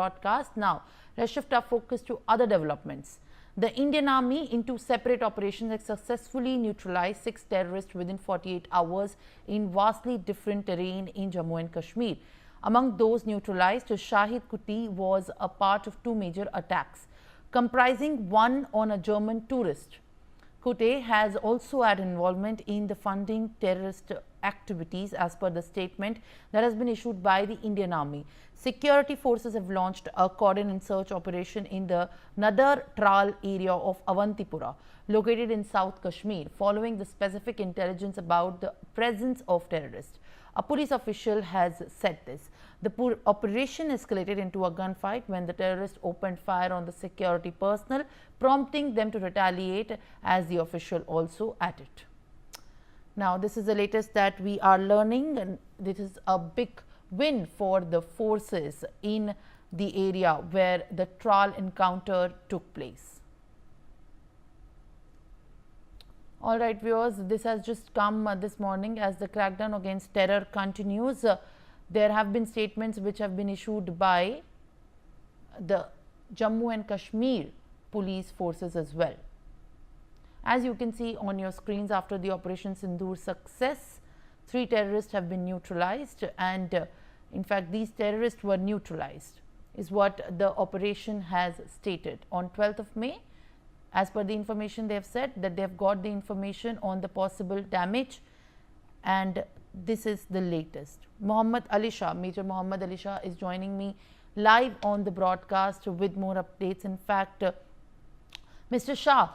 broadcast. Now, let's shift our focus to other developments. The Indian Army, in two separate operations, has successfully neutralized 6 terrorists within 48 hours in vastly different terrain in Jammu and Kashmir. Among those neutralized, Shahid Kuttey was a part of 2 major attacks, comprising one on a German tourist. Kuttey has also had involvement in the funding terrorist activities as per the statement that has been issued by the Indian Army. Security forces have launched a cordon and search operation in the Nader Tral area of Awantipora, located in South Kashmir, following the specific intelligence about the presence of terrorists. A police official has said this. The operation escalated into a gunfight when the terrorists opened fire on the security personnel, prompting them to retaliate, as the official also added. Now, this is the latest that we are learning, and this is a big win for the forces in the area where the Tral encounter took place. All right, viewers, this has just come this morning as the crackdown against terror continues. There have been statements which have been issued by the Jammu and Kashmir police forces as well. As you can see on your screens, after the Operation Sindoor success, 3 terrorists have been neutralized, and in fact, these terrorists were neutralized, is what the operation has stated. On 12th of May, as per the information, they have said that they have got the information on the possible damage, and this is the latest. Muhammad Ali Shah, Major Muhammad Ali Shah, is joining me live on the broadcast with more updates. In fact, Mr. Shah,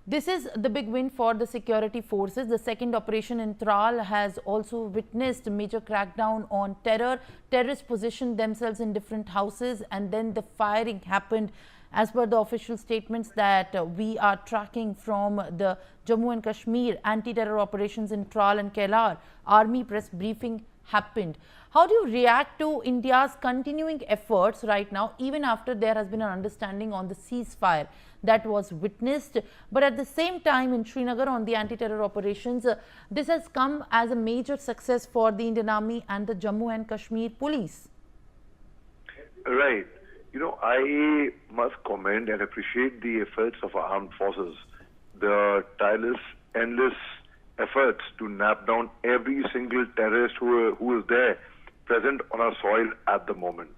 this is the big win for the security forces. The second operation in Tral has also witnessed a major crackdown on terror. Terrorists positioned themselves in different houses, and then the firing happened. As per the official statements that we are tracking from the Jammu and Kashmir anti-terror operations in Tral and Kelar, army press briefing happened. How do you react to India's continuing efforts right now, even after there has been an understanding on the ceasefire that was witnessed, but at the same time in Srinagar on the anti-terror operations, this has come as a major success for the Indian Army and the Jammu and Kashmir police? Right. You know, I must commend and appreciate the efforts of our armed forces, the tireless, endless efforts to nap down every single terrorist who is there present on our soil at the moment.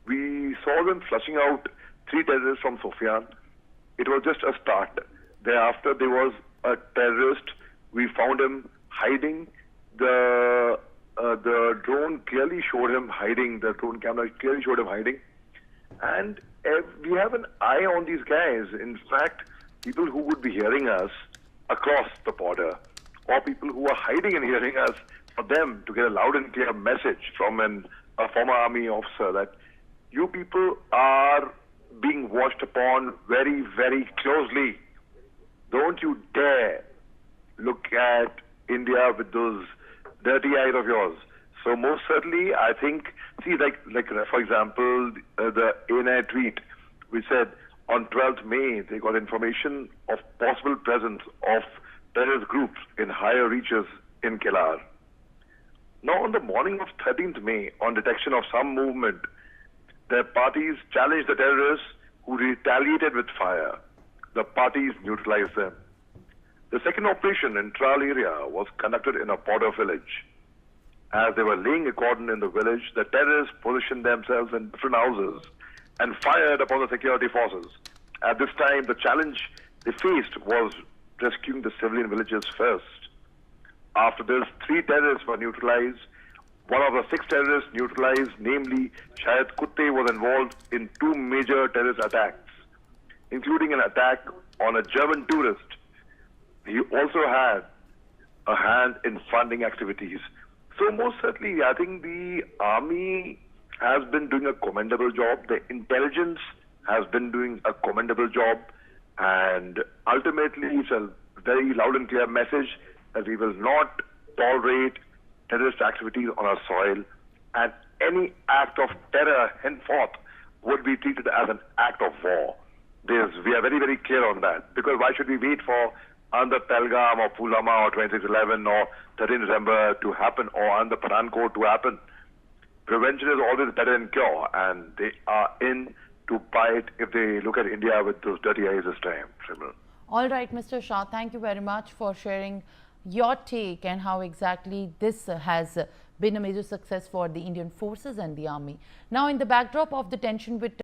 We saw them flushing out 3 terrorists from Sofian. It was just a start. Thereafter, there was a terrorist. We found him hiding. The drone clearly showed him hiding. The drone camera clearly showed him hiding. And we have an eye on these guys. In fact, people who would be hearing us across the border, or people who are hiding and hearing us, for them to get a loud and clear message from a former army officer that you people are being watched upon very, very closely. Don't you dare look at India with those dirty eyes of yours. So most certainly, I think, see, like for example, the ANI tweet, which said on 12th May, they got information of possible presence of terrorist groups in higher reaches in Kelar. Now, on the morning of 13th May, on detection of some movement, their parties challenged the terrorists who retaliated with fire. The parties neutralized them. The second operation in Tral area was conducted in a border village. As they were laying a cordon in the village, the terrorists positioned themselves in different houses and fired upon the security forces. At this time, the challenge they faced was rescuing the civilian villagers first. After this, 3 terrorists were neutralized. One of the 6 terrorists neutralized, namely Shahid Kuttey, was involved in 2 major terrorist attacks, including an attack on a German tourist. He also had a hand in funding activities. So most certainly, I think the army has been doing a commendable job. The intelligence has been doing a commendable job. And ultimately, it's a very loud and clear message that we will not tolerate terrorist activities on our soil. And any act of terror henceforth would be treated as an act of war. We are very, very clear on that. Because why should we wait for under Pelgam or Pulwama or 2611 or 13 December to happen, or under Pathankot to happen? prevention is always better than cure, and they are in to fight if they look at India with those dirty eyes this time, Simran. All right, Mr. Shah, thank you very much for sharing your take and how exactly this has been a major success for the Indian forces and the army. Now, in the backdrop of the tension with